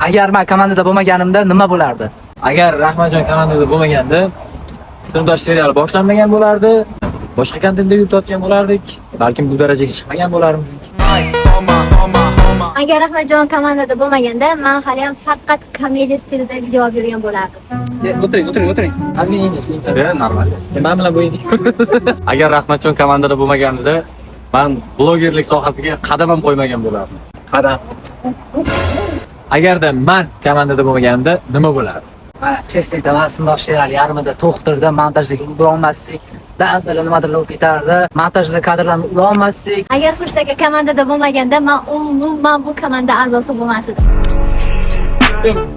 Agar men komandada bo'lmaganimda nima bo'lardi? Agar Rahmatjon komandada bo'lmaganda, sinfdosh serial boshlanmagan bo'lardi. Boshqa kontentda yuritayotgan bo'lardik. Balkim bu darajaga chiqmagan bo'lardik. Agar Rahmatjon komandada bo'lmaganda, men hali ham faqat komediya stilida video olib yurgan bo'lardim. O'tiring. Ozgina ingichka. Normal. Men bilan bo'ydik. Agar Rahmatjon komandada bo'lmaganida, men blogerlik sohasiga qadam ham qo'ymagan bo'lardim. Qadam. Agarda men komandada bo'lmaganimda nima bo'lardi? Chestda va sindosh serial yarmida to'xtirdi, montajga ulgura olmasdik. Da'vatlar nimadir bo'lib ketardi. Montajda kadrlarni ula olmasdik. Agar Xurshidaka komandada bo'lmaganda, men umuman bu komanda a'zosi bo'lmas edim.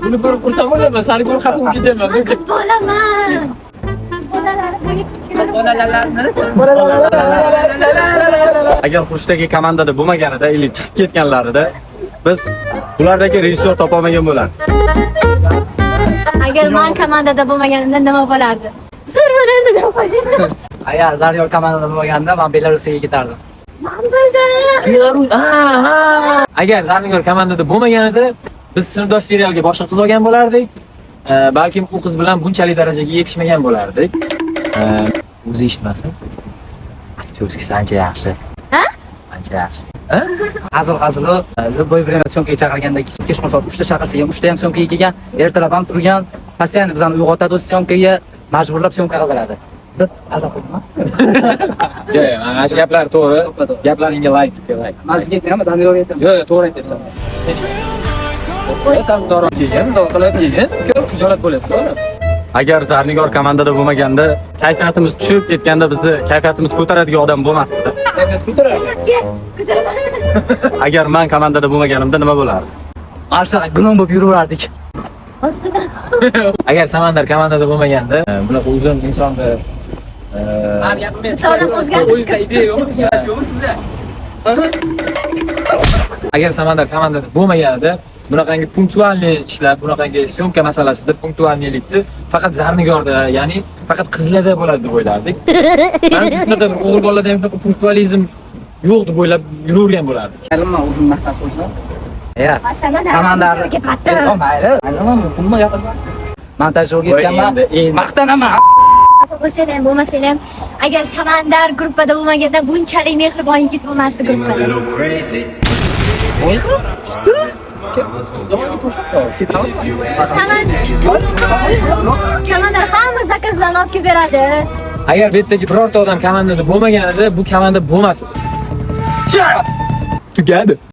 Buni ko'rib xursand bo'laman, seni ko'rib xafa bo'lib ketaman. Qiz bolaman. Agar Xurshidagi komandada bo'lmaganida, ili chiqib ketganlarida biz ulardagi rejissyor topa olmagan bo'lardik. Agar men komandada bo'lmaganimda nima bo'lardi? Zo'r bo'lardi deb qo'ydim. Agar Zaryor komandada bo'lmaganda, men Belarusga ketardim. Men bildim. Belarus. Agar Zarnigor komandada bo'lmaganida, biz sinfdosh serialga boshqa qiz olgan bo'lardik. Balkim u qiz bilan bunchalik darajaga yetishmagan bo'lardik. O'zi eshitmasin. Aktyorskiy ancha yaxshi. Ha? Ancha yaxshi. Hazil-hazili, любой время syomkaga chaqirganda kechqurun soat 3 da chaqirsa ham 3 da ham syomkaga kelgan, ertalab ham turgan, постоянно bizani uyg'otadi, syomkaga majburlab syomka qildiradi. Deb aldab qo'ydim. Yo'q, mana shu gaplar to'g'ri. Gaplaringga like. Men sizga aytganman, Zaryorga aytdim. Yo'q, to'g'ri aytyapsan. Sen doron kelgan, qilib kelgan, ko'p tijorat bo'lyapti, to'g'ri? Agar Zarnigor komandada bo'lmaganda, kayfiyatimiz tushib ketganda bizni kayfiyatimiz ko'taradigan odam bo'lmasdi. Agar men komandada bo'lmaganimda nima bo'lardi? Arslan gunon bo'lib yuraverdik. Ostida. Agar Samandar komandada bo'lmaganda, bunaqa uzun insonni To'g'ri o'zgartirishga agar Samandar komandada bo'lmaganida, bunaqangi punktualniy ishlar, bunaqangi syomka masalasida punktualniylikni faqat Zarnigorda, ya'ni faqat qizlarda bo'ladi deb o'ylardik. Menimcha shunday o'g'il bolalarda ham shunaqa punktualizm yo'q deb o'ylab yuravergan bo'lardik. Kalima o'zim maqtab qo'ysam. Ya, Samandarga patron. Mayli, nima gapirman? Montajga ketganman. Maqtanaman. bo'lsa ham bo'lmasa ham, agar Samandar gruppada bo'lmaganda bunchalik mehribon yigit bo'lmasdi gruppada. Komandar hamma zakazlarni olib kelib beradi. Agar bu yerdagi birorta odam komandada bo'lmaganida, bu komanda bo'lmas edi. Tugadi.